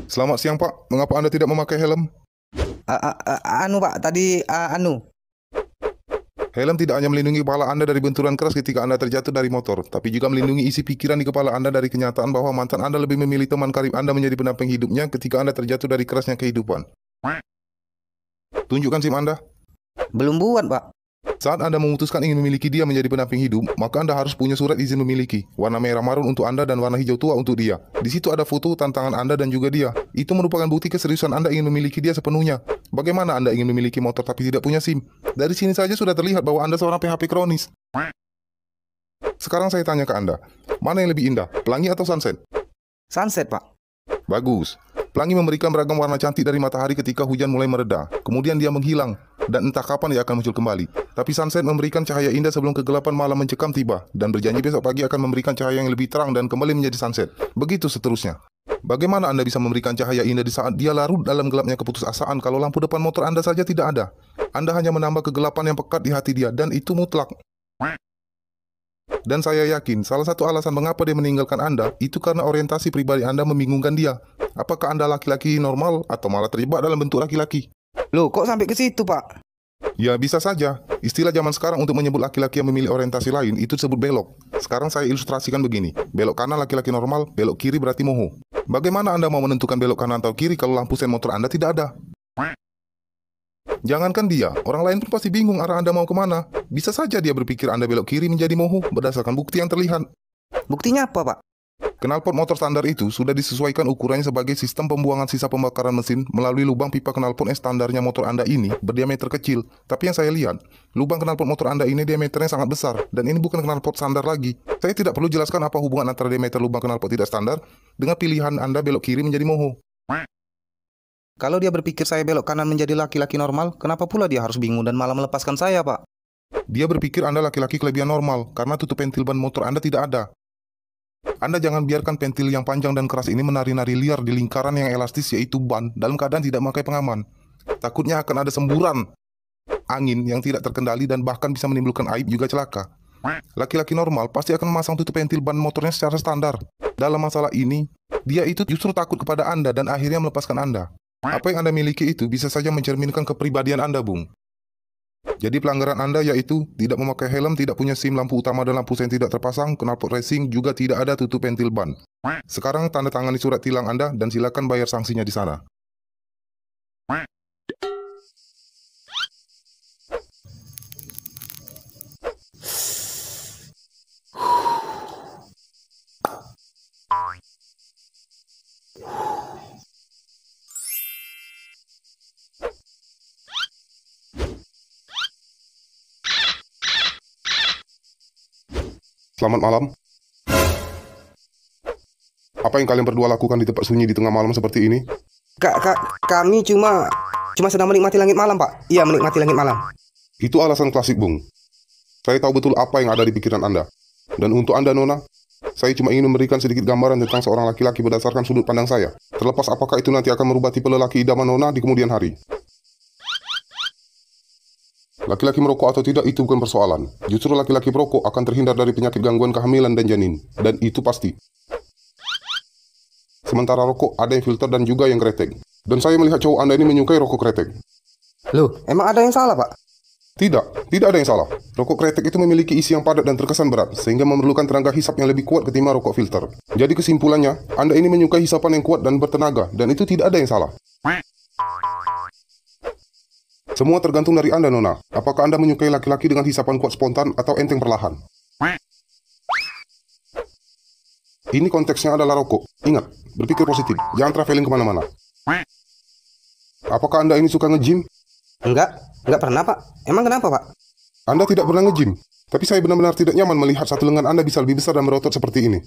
Selamat siang, Pak. Mengapa Anda tidak memakai helm? Pak, tadi Helm tidak hanya melindungi kepala Anda dari benturan keras ketika Anda terjatuh dari motor, tapi juga melindungi isi pikiran di kepala Anda dari kenyataan bahwa mantan Anda lebih memilih teman karib Anda menjadi pendamping hidupnya ketika Anda terjatuh dari kerasnya kehidupan. Tunjukkan SIM Anda. belum buat, Pak. Saat Anda memutuskan ingin memiliki dia menjadi pendamping hidup, maka Anda harus punya surat izin memiliki. Warna merah marun untuk Anda dan warna hijau tua untuk dia. Di situ ada foto tantangan Anda dan juga dia. Itu merupakan bukti keseriusan Anda ingin memiliki dia sepenuhnya. Bagaimana Anda ingin memiliki motor tapi tidak punya SIM? Dari sini saja sudah terlihat bahwa Anda seorang PHP kronis. Sekarang saya tanya ke Anda, mana yang lebih indah, pelangi atau sunset? Sunset, Pak. Bagus. Pelangi memberikan beragam warna cantik dari matahari ketika hujan mulai mereda. Kemudian dia menghilang, dan entah kapan dia akan muncul kembali. Tapi sunset memberikan cahaya indah sebelum kegelapan malam mencekam tiba, dan berjanji besok pagi akan memberikan cahaya yang lebih terang dan kembali menjadi sunset. Begitu seterusnya. Bagaimana Anda bisa memberikan cahaya indah di saat dia larut dalam gelapnya keputusasaan kalau lampu depan motor Anda saja tidak ada? Anda hanya menambah kegelapan yang pekat di hati dia, dan itu mutlak. Dan saya yakin salah satu alasan mengapa dia meninggalkan Anda itu karena orientasi pribadi Anda membingungkan dia. Apakah Anda laki-laki normal atau malah terjebak dalam bentuk laki-laki? Loh, kok sampai ke situ, Pak? Ya bisa saja. Istilah zaman sekarang untuk menyebut laki-laki yang memilih orientasi lain itu disebut belok. Sekarang saya ilustrasikan begini. Belok kanan laki-laki normal, belok kiri berarti moho. Bagaimana Anda mau menentukan belok kanan atau kiri kalau lampu sen motor Anda tidak ada? Jangankan dia, orang lain pun pasti bingung arah Anda mau kemana. Bisa saja dia berpikir Anda belok kiri menjadi moho berdasarkan bukti yang terlihat. Buktinya apa, Pak? Knalpot motor standar itu sudah disesuaikan ukurannya sebagai sistem pembuangan sisa pembakaran mesin melalui lubang pipa knalpot yang standarnya motor Anda ini berdiameter kecil. Tapi yang saya lihat, lubang knalpot motor Anda ini diameternya sangat besar, dan ini bukan knalpot standar lagi. Saya tidak perlu jelaskan apa hubungan antara diameter lubang knalpot tidak standar dengan pilihan Anda belok kiri menjadi moho. Kalau dia berpikir saya belok kanan menjadi laki-laki normal, kenapa pula dia harus bingung dan malah melepaskan saya, Pak? Dia berpikir Anda laki-laki kelebihan normal karena tutup pentil ban motor Anda tidak ada. Anda jangan biarkan pentil yang panjang dan keras ini menari-nari liar di lingkaran yang elastis yaitu ban dalam keadaan tidak memakai pengaman. Takutnya akan ada semburan angin yang tidak terkendali dan bahkan bisa menimbulkan aib juga celaka. Laki-laki normal pasti akan memasang tutup pentil ban motornya secara standar. Dalam masalah ini, dia itu justru takut kepada Anda dan akhirnya melepaskan Anda. Apa yang Anda miliki itu bisa saja mencerminkan kepribadian Anda, Bung. Jadi pelanggaran Anda yaitu tidak memakai helm, tidak punya SIM, lampu utama dan lampu sen tidak terpasang, knalpot racing, juga tidak ada tutup pentil ban. Sekarang tanda tangani surat tilang Anda dan silakan bayar sanksinya di sana. Selamat malam. Apa yang kalian berdua lakukan di tempat sunyi di tengah malam seperti ini? Kami cuma sedang menikmati langit malam, Pak. Iya, menikmati langit malam. Itu alasan klasik, Bung. Saya tahu betul apa yang ada di pikiran Anda. Dan untuk Anda, Nona, saya cuma ingin memberikan sedikit gambaran tentang seorang laki-laki berdasarkan sudut pandang saya. Terlepas apakah itu nanti akan merubah tipe lelaki idaman Nona di kemudian hari. Laki-laki merokok atau tidak itu bukan persoalan. Justru laki-laki perokok akan terhindar dari penyakit gangguan kehamilan dan janin. Dan itu pasti. Sementara rokok ada yang filter dan juga yang kretek. Dan saya melihat cowok Anda ini menyukai rokok kretek. Loh, emang ada yang salah, Pak? Tidak ada yang salah. Rokok kretek itu memiliki isi yang padat dan terkesan berat, sehingga memerlukan tenaga hisap yang lebih kuat ketimbang rokok filter. Jadi kesimpulannya, Anda ini menyukai hisapan yang kuat dan bertenaga, dan itu tidak ada yang salah. Semua tergantung dari Anda, Nona. Apakah Anda menyukai laki-laki dengan hisapan kuat spontan atau enteng perlahan? Ini konteksnya adalah rokok. Ingat, berpikir positif. Jangan traveling kemana-mana. Apakah Anda ini suka nge-gym? Enggak pernah, Pak. Emang kenapa, Pak? Anda tidak pernah nge-gym. Tapi saya benar-benar tidak nyaman melihat satu lengan Anda bisa lebih besar dan berotot seperti ini.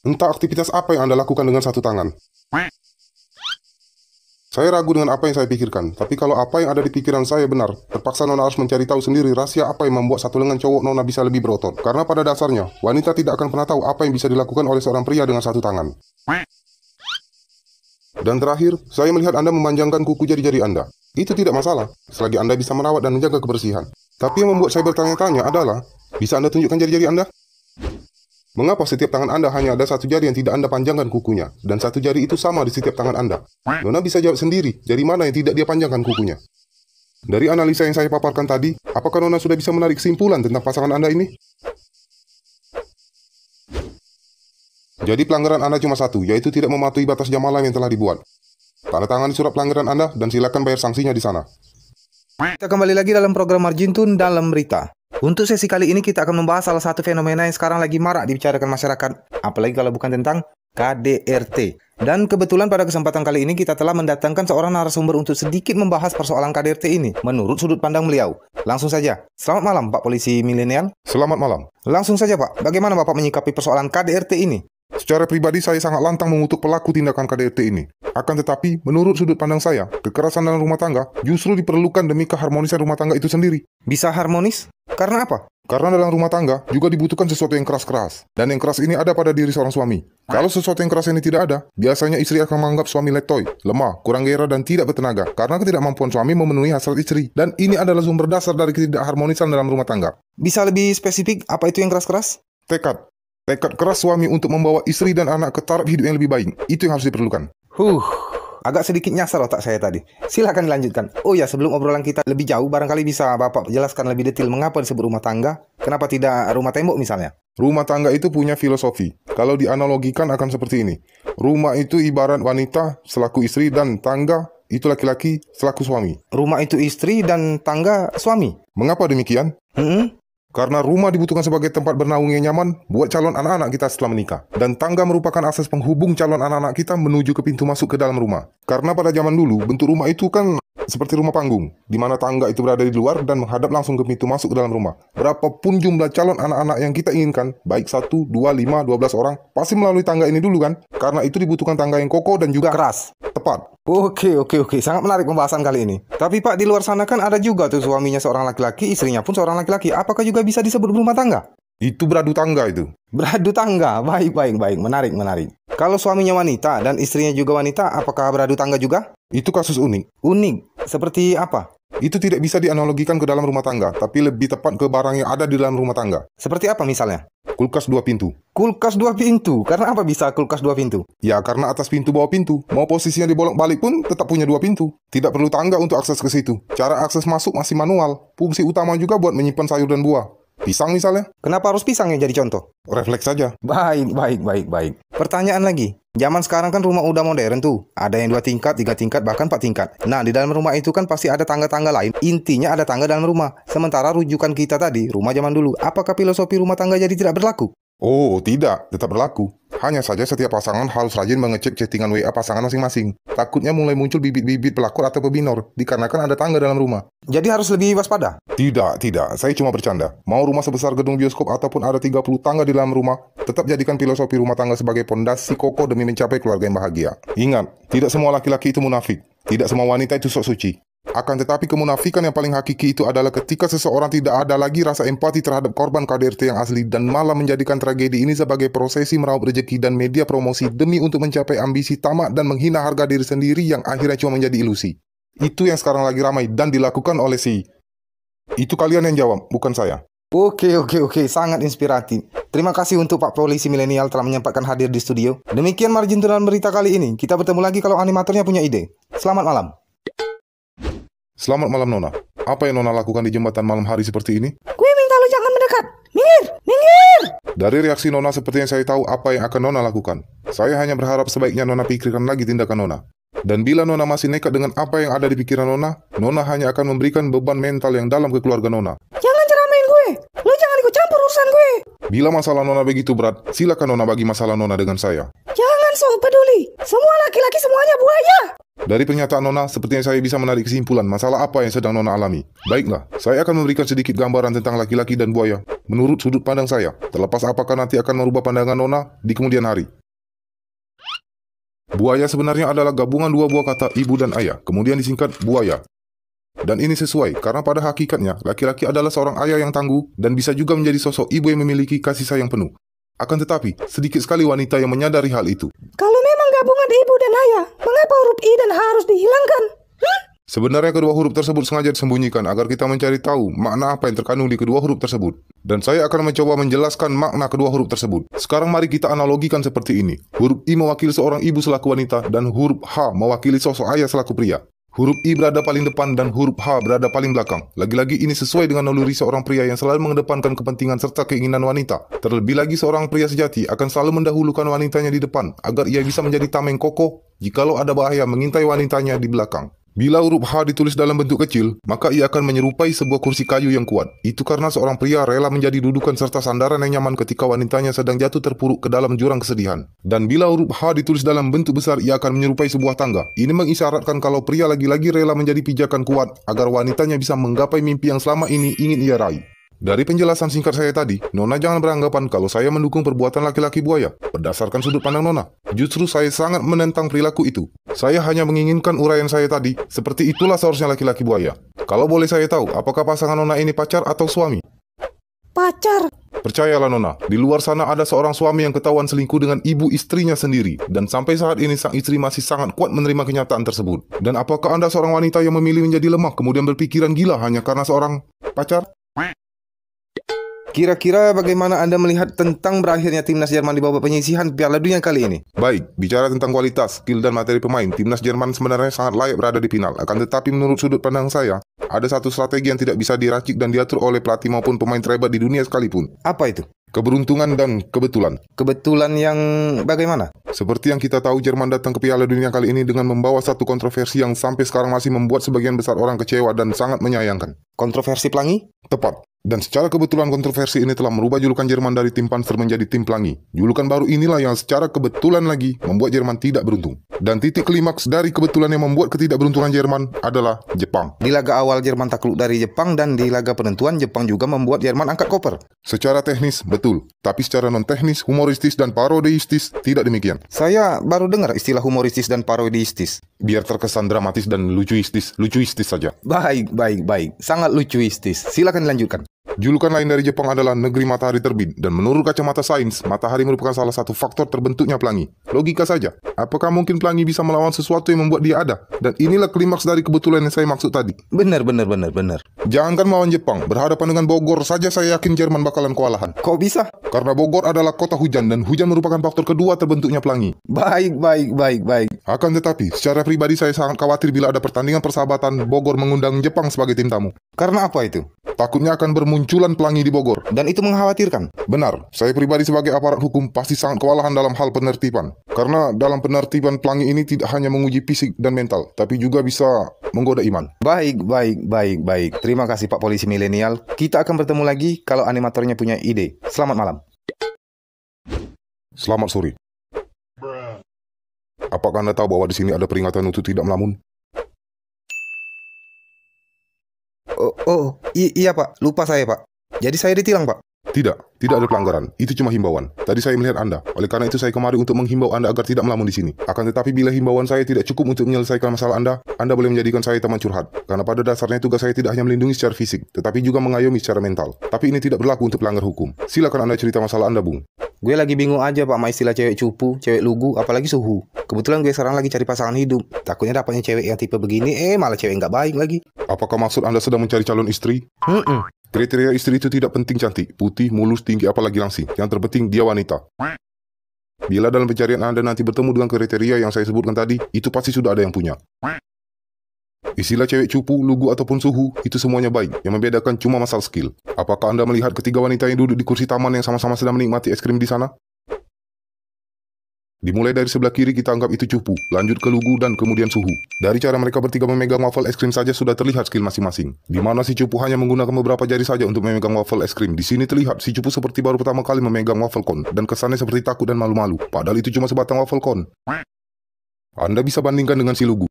Entah aktivitas apa yang Anda lakukan dengan satu tangan. Saya ragu dengan apa yang saya pikirkan, tapi kalau apa yang ada di pikiran saya benar, terpaksa Nona harus mencari tahu sendiri rahasia apa yang membuat satu lengan cowok Nona bisa lebih berotot. Karena pada dasarnya, wanita tidak akan pernah tahu apa yang bisa dilakukan oleh seorang pria dengan satu tangan. Dan terakhir, saya melihat Anda memanjangkan kuku jari-jari Anda. Itu tidak masalah, selagi Anda bisa merawat dan menjaga kebersihan. Tapi yang membuat saya bertanya-tanya adalah, bisa Anda tunjukkan jari-jari Anda? Mengapa setiap tangan Anda hanya ada satu jari yang tidak Anda panjangkan kukunya, dan satu jari itu sama di setiap tangan Anda? Nona bisa jawab sendiri, jari mana yang tidak dia panjangkan kukunya? Dari analisa yang saya paparkan tadi, apakah Nona sudah bisa menarik kesimpulan tentang pasangan Anda ini? Jadi pelanggaran Anda cuma satu, yaitu tidak mematuhi batas jam malam yang telah dibuat. Tanda tangan surat pelanggaran Anda dan silakan bayar sanksinya di sana. Kita kembali lagi dalam program Marjintun dalam berita. Untuk sesi kali ini kita akan membahas salah satu fenomena yang sekarang lagi marak dibicarakan masyarakat, apalagi kalau bukan tentang KDRT. Dan kebetulan pada kesempatan kali ini kita telah mendatangkan seorang narasumber untuk sedikit membahas persoalan KDRT ini menurut sudut pandang beliau. Langsung saja. Selamat malam Pak Polisi Milenial. Selamat malam. Langsung saja Pak, bagaimana Bapak menyikapi persoalan KDRT ini? Secara pribadi saya sangat lantang mengutuk pelaku tindakan KDRT ini. Akan tetapi, menurut sudut pandang saya, kekerasan dalam rumah tangga justru diperlukan demi keharmonisan rumah tangga itu sendiri. Bisa harmonis? Karena apa? Karena dalam rumah tangga juga dibutuhkan sesuatu yang keras-keras. Dan yang keras ini ada pada diri seorang suami. Kalau sesuatu yang keras ini tidak ada, biasanya istri akan menganggap suami letoy, lemah, kurang gairah dan tidak bertenaga. Karena ketidakmampuan suami memenuhi hasrat istri. Dan ini adalah sumber dasar dari ketidakharmonisan dalam rumah tangga. Bisa lebih spesifik apa itu yang keras-keras? Tekad. Tekad keras suami untuk membawa istri dan anak ke taraf hidup yang lebih baik. Itu yang harus diperlukan. Agak sedikit nyasar otak saya tadi. Silakan dilanjutkan. Oh ya, sebelum obrolan kita lebih jauh, barangkali bisa Bapak jelaskan lebih detail mengapa disebut rumah tangga? Kenapa tidak rumah tembok misalnya? Rumah tangga itu punya filosofi. Kalau dianalogikan akan seperti ini. Rumah itu ibarat wanita selaku istri dan tangga itu laki-laki selaku suami. Rumah itu istri dan tangga suami. Mengapa demikian? Karena rumah dibutuhkan sebagai tempat bernaung yang nyaman buat calon anak-anak kita setelah menikah. Dan tangga merupakan akses penghubung calon anak-anak kita menuju ke pintu masuk ke dalam rumah. Karena pada zaman dulu, bentuk rumah itu kan seperti rumah panggung, di mana tangga itu berada di luar dan menghadap langsung ke pintu masuk ke dalam rumah. Berapapun jumlah calon anak-anak yang kita inginkan, baik 1, 2, 5, 12 orang, pasti melalui tangga ini dulu kan? Karena itu dibutuhkan tangga yang kokoh dan juga keras. Tepat. Oke. Sangat menarik pembahasan kali ini. Tapi Pak, di luar sana kan ada juga tuh suaminya seorang laki-laki, istrinya pun seorang laki-laki. Apakah juga bisa disebut rumah tangga? Itu beradu tangga itu. Beradu tangga. Baik. Menarik. Kalau suaminya wanita dan istrinya juga wanita, apakah beradu tangga juga? Itu kasus unik. Unik? Seperti apa? Itu tidak bisa dianalogikan ke dalam rumah tangga, tapi lebih tepat ke barang yang ada di dalam rumah tangga. Seperti apa misalnya? Kulkas 2 pintu. Kulkas 2 pintu? Karena apa bisa kulkas 2 pintu? Ya, karena atas pintu bawah pintu. Mau posisinya dibolak-balik pun tetap punya 2 pintu. Tidak perlu tangga untuk akses ke situ. Cara akses masuk masih manual. Fungsi utama juga buat menyimpan sayur dan buah. Pisang misalnya. Kenapa harus pisang yang jadi contoh? Refleks saja. Baik. Pertanyaan lagi. Zaman sekarang kan rumah udah modern tuh. Ada yang 2 tingkat, 3 tingkat, bahkan 4 tingkat. Nah, di dalam rumah itu kan pasti ada tangga-tangga lain. Intinya ada tangga dalam rumah. Sementara rujukan kita tadi, rumah zaman dulu. Apakah filosofi rumah tangga jadi tidak berlaku? Oh, tidak. Tetap berlaku. Hanya saja setiap pasangan harus rajin mengecek chattingan WA pasangan masing-masing. Takutnya mulai muncul bibit-bibit pelakor atau pebinor, dikarenakan ada tangga dalam rumah. Jadi harus lebih waspada? Tidak. Saya cuma bercanda. Mau rumah sebesar gedung bioskop ataupun ada 30 tangga di dalam rumah, tetap jadikan filosofi rumah tangga sebagai pondasi kokoh demi mencapai keluarga yang bahagia. Ingat, tidak semua laki-laki itu munafik. Tidak semua wanita itu sok suci. Akan tetapi kemunafikan yang paling hakiki itu adalah ketika seseorang tidak ada lagi rasa empati terhadap korban KDRT yang asli dan malah menjadikan tragedi ini sebagai prosesi meraup rezeki dan media promosi demi untuk mencapai ambisi tamak dan menghina harga diri sendiri yang akhirnya cuma menjadi ilusi. Itu yang sekarang lagi ramai dan dilakukan oleh Itu kalian yang jawab, bukan saya. Oke, sangat inspiratif. Terima kasih untuk Pak Polisi Milenial telah menyempatkan hadir di studio. Demikian margin dalam berita kali ini. Kita bertemu lagi kalau animatornya punya ide. Selamat malam. Selamat malam Nona. Apa yang Nona lakukan di jembatan malam hari seperti ini? Gue minta lo jangan mendekat. Minggir! Dari reaksi Nona seperti yang saya tahu apa yang akan Nona lakukan. Saya hanya berharap sebaiknya Nona pikirkan lagi tindakan Nona. Dan bila Nona masih nekat dengan apa yang ada di pikiran Nona, Nona hanya akan memberikan beban mental yang dalam ke keluarga Nona. Jangan ceramain gue. Lo jangan ikut campur urusan gue. Bila masalah Nona begitu berat, silakan Nona bagi masalah Nona dengan saya. Jangan sok peduli. Semua laki-laki semuanya buaya. Dari pernyataan Nona, sepertinya saya bisa menarik kesimpulan masalah apa yang sedang Nona alami. Baiklah, saya akan memberikan sedikit gambaran tentang laki-laki dan buaya, menurut sudut pandang saya, terlepas apakah nanti akan merubah pandangan Nona di kemudian hari. Buaya sebenarnya adalah gabungan dua buah kata ibu dan ayah, kemudian disingkat buaya. Dan ini sesuai, karena pada hakikatnya, laki-laki adalah seorang ayah yang tangguh dan bisa juga menjadi sosok ibu yang memiliki kasih sayang penuh. Akan tetapi, sedikit sekali wanita yang menyadari hal itu. Kalau memang gabungan ibu dan ayah, mengapa huruf I dan H harus dihilangkan? Sebenarnya kedua huruf tersebut sengaja disembunyikan agar kita mencari tahu makna apa yang terkandung di kedua huruf tersebut. Dan saya akan mencoba menjelaskan makna kedua huruf tersebut. Sekarang mari kita analogikan seperti ini. Huruf I mewakili seorang ibu selaku wanita dan huruf H mewakili sosok ayah selaku pria. Huruf I berada paling depan dan huruf H berada paling belakang. Lagi-lagi ini sesuai dengan naluri seorang pria yang selalu mengedepankan kepentingan serta keinginan wanita. Terlebih lagi seorang pria sejati akan selalu mendahulukan wanitanya di depan agar ia bisa menjadi tameng kokoh jikalau ada bahaya mengintai wanitanya di belakang. Bila huruf H ditulis dalam bentuk kecil, maka ia akan menyerupai sebuah kursi kayu yang kuat. Itu karena seorang pria rela menjadi dudukan serta sandaran yang nyaman ketika wanitanya sedang jatuh terpuruk ke dalam jurang kesedihan. Dan bila huruf H ditulis dalam bentuk besar, ia akan menyerupai sebuah tangga. Ini mengisyaratkan kalau pria lagi-lagi rela menjadi pijakan kuat agar wanitanya bisa menggapai mimpi yang selama ini ingin ia raih. Dari penjelasan singkat saya tadi, Nona jangan beranggapan kalau saya mendukung perbuatan laki-laki buaya. Berdasarkan sudut pandang Nona, justru saya sangat menentang perilaku itu. Saya hanya menginginkan uraian saya tadi, seperti itulah seharusnya laki-laki buaya. Kalau boleh saya tahu, apakah pasangan Nona ini pacar atau suami? Pacar. Percayalah Nona, di luar sana ada seorang suami yang ketahuan selingkuh dengan ibu istrinya sendiri. Dan sampai saat ini sang istri masih sangat kuat menerima kenyataan tersebut. Dan apakah Anda seorang wanita yang memilih menjadi lemah kemudian berpikiran gila hanya karena seorang pacar? Kira-kira bagaimana Anda melihat tentang berakhirnya timnas Jerman di babak penyisihan Piala Dunia kali ini? Baik, bicara tentang kualitas, skill dan materi pemain, timnas Jerman sebenarnya sangat layak berada di final. Akan tetapi menurut sudut pandang saya, ada satu strategi yang tidak bisa diracik dan diatur oleh pelatih maupun pemain terhebat di dunia sekalipun. Apa itu? Keberuntungan dan kebetulan. Kebetulan yang bagaimana? Seperti yang kita tahu, Jerman datang ke Piala Dunia kali ini dengan membawa satu kontroversi yang sampai sekarang masih membuat sebagian besar orang kecewa dan sangat menyayangkan. Kontroversi pelangi? Tepat. Dan secara kebetulan kontroversi ini telah merubah julukan Jerman dari tim Panzer menjadi tim pelangi. Julukan baru inilah yang secara kebetulan lagi membuat Jerman tidak beruntung. Dan titik klimaks dari kebetulan yang membuat ketidakberuntungan Jerman adalah Jepang. Di laga awal Jerman takluk dari Jepang dan di laga penentuan Jepang juga membuat Jerman angkat koper. Secara teknis, betul. Tapi secara non-teknis, humoristis dan parodiistis, tidak demikian. Saya baru dengar istilah humoristis dan parodiistis. Biar terkesan dramatis dan lucuistis saja. Baik. Sangat lucuistis. Silakan dilanjutkan. Julukan lain dari Jepang adalah negeri matahari terbit, dan menurut kacamata sains, matahari merupakan salah satu faktor terbentuknya pelangi. Logika saja, apakah mungkin pelangi bisa melawan sesuatu yang membuat dia ada? Dan inilah klimaks dari kebetulan yang saya maksud tadi. Benar. Jangankan melawan Jepang, berhadapan dengan Bogor saja saya yakin Jerman bakalan kewalahan. Kok bisa? Karena Bogor adalah kota hujan, dan hujan merupakan faktor kedua terbentuknya pelangi. Baik. Akan tetapi, secara pribadi saya sangat khawatir bila ada pertandingan persahabatan Bogor mengundang Jepang sebagai tim tamu. Karena apa itu? Takutnya akan bermunculan pelangi di Bogor. Dan itu mengkhawatirkan. Benar, saya pribadi sebagai aparat hukum pasti sangat kewalahan dalam hal penertiban. Karena dalam penertiban pelangi ini tidak hanya menguji fisik dan mental, tapi juga bisa menggoda iman. Baik. Terima kasih Pak Polisi Milenial. Kita akan bertemu lagi kalau animatornya punya ide. Selamat malam. Selamat sore. Apakah Anda tahu bahwa di sini ada peringatan untuk tidak melamun? Iya Pak, lupa saya Pak. Jadi saya ditilang Pak? Tidak ada pelanggaran. Itu cuma himbauan. Tadi saya melihat Anda. Oleh karena itu saya kemari untuk menghimbau Anda agar tidak melamun di sini. Akan tetapi bila himbauan saya tidak cukup untuk menyelesaikan masalah Anda boleh menjadikan saya teman curhat. Karena pada dasarnya tugas saya tidak hanya melindungi secara fisik, tetapi juga mengayomi secara mental. Tapi ini tidak berlaku untuk pelanggar hukum. Silakan Anda cerita masalah Anda, Bung. Gue lagi bingung aja Pak sama istilah cewek cupu, cewek lugu, apalagi suhu. Kebetulan gue sekarang lagi cari pasangan hidup. Takutnya dapatnya cewek yang tipe begini, malah cewek nggak baik lagi. Apakah maksud Anda sedang mencari calon istri? Kriteria istri itu tidak penting cantik, putih, mulus, tinggi, apalagi langsing. Yang terpenting dia wanita. Bila dalam pencarian Anda nanti bertemu dengan kriteria yang saya sebutkan tadi, itu pasti sudah ada yang punya. Istilah cewek cupu, lugu, ataupun suhu, itu semuanya baik. Yang membedakan cuma masalah skill. Apakah Anda melihat ketiga wanita yang duduk di kursi taman yang sama-sama sedang menikmati es krim di sana? Dimulai dari sebelah kiri kita anggap itu cupu, lanjut ke lugu dan kemudian suhu. Dari cara mereka bertiga memegang waffle es krim saja sudah terlihat skill masing-masing. Di mana si cupu hanya menggunakan beberapa jari saja untuk memegang waffle es krim. Di sini terlihat si cupu seperti baru pertama kali memegang waffle cone dan kesannya seperti takut dan malu-malu. Padahal itu cuma sebatang waffle cone. Anda bisa bandingkan dengan si lugu.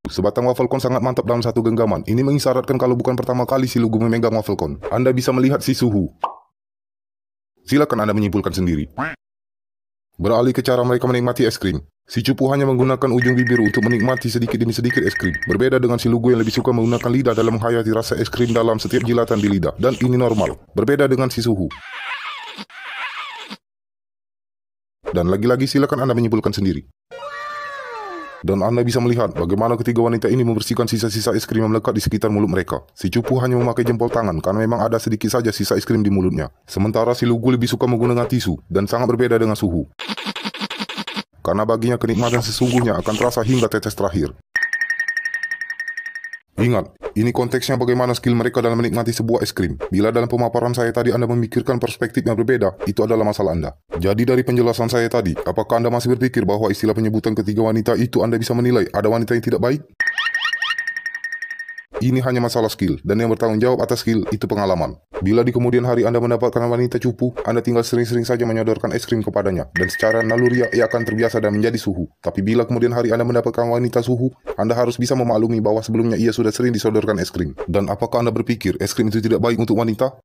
Sebatang waffle cone sangat mantap dalam satu genggaman. Ini mengisyaratkan kalau bukan pertama kali si lugu memegang waffle cone. Anda bisa melihat si suhu. Silakan Anda menyimpulkan sendiri. Beralih ke cara mereka menikmati es krim. Si cupu hanya menggunakan ujung bibir untuk menikmati sedikit demi sedikit es krim. Berbeda dengan si lugu yang lebih suka menggunakan lidah dalam menghayati rasa es krim dalam setiap jilatan di lidah. Dan ini normal. Berbeda dengan si suhu. Dan lagi-lagi silakan Anda menyimpulkan sendiri. Dan Anda bisa melihat bagaimana ketiga wanita ini membersihkan sisa-sisa es krim yang melekat di sekitar mulut mereka. Si cupu hanya memakai jempol tangan karena memang ada sedikit saja sisa es krim di mulutnya. Sementara si lugu lebih suka menggunakan tisu dan sangat berbeda dengan Suhu. Karena baginya kenikmatan sesungguhnya akan terasa hingga tetes terakhir. Ingat, ini konteksnya bagaimana skill mereka dalam menikmati sebuah es krim. Bila dalam pemaparan saya tadi Anda memikirkan perspektif yang berbeda, itu adalah masalah Anda. Jadi dari penjelasan saya tadi, apakah Anda masih berpikir bahwa istilah penyebutan ketiga wanita itu Anda bisa menilai ada wanita yang tidak baik? Ini hanya masalah skill, dan yang bertanggung jawab atas skill itu pengalaman. Bila di kemudian hari Anda mendapatkan wanita cupu, Anda tinggal sering-sering saja menyodorkan es krim kepadanya, dan secara naluriah ia akan terbiasa dan menjadi Suhu. Tapi bila kemudian hari Anda mendapatkan wanita Suhu, Anda harus bisa memaklumi bahwa sebelumnya ia sudah sering disodorkan es krim. Dan apakah Anda berpikir es krim itu tidak baik untuk wanita?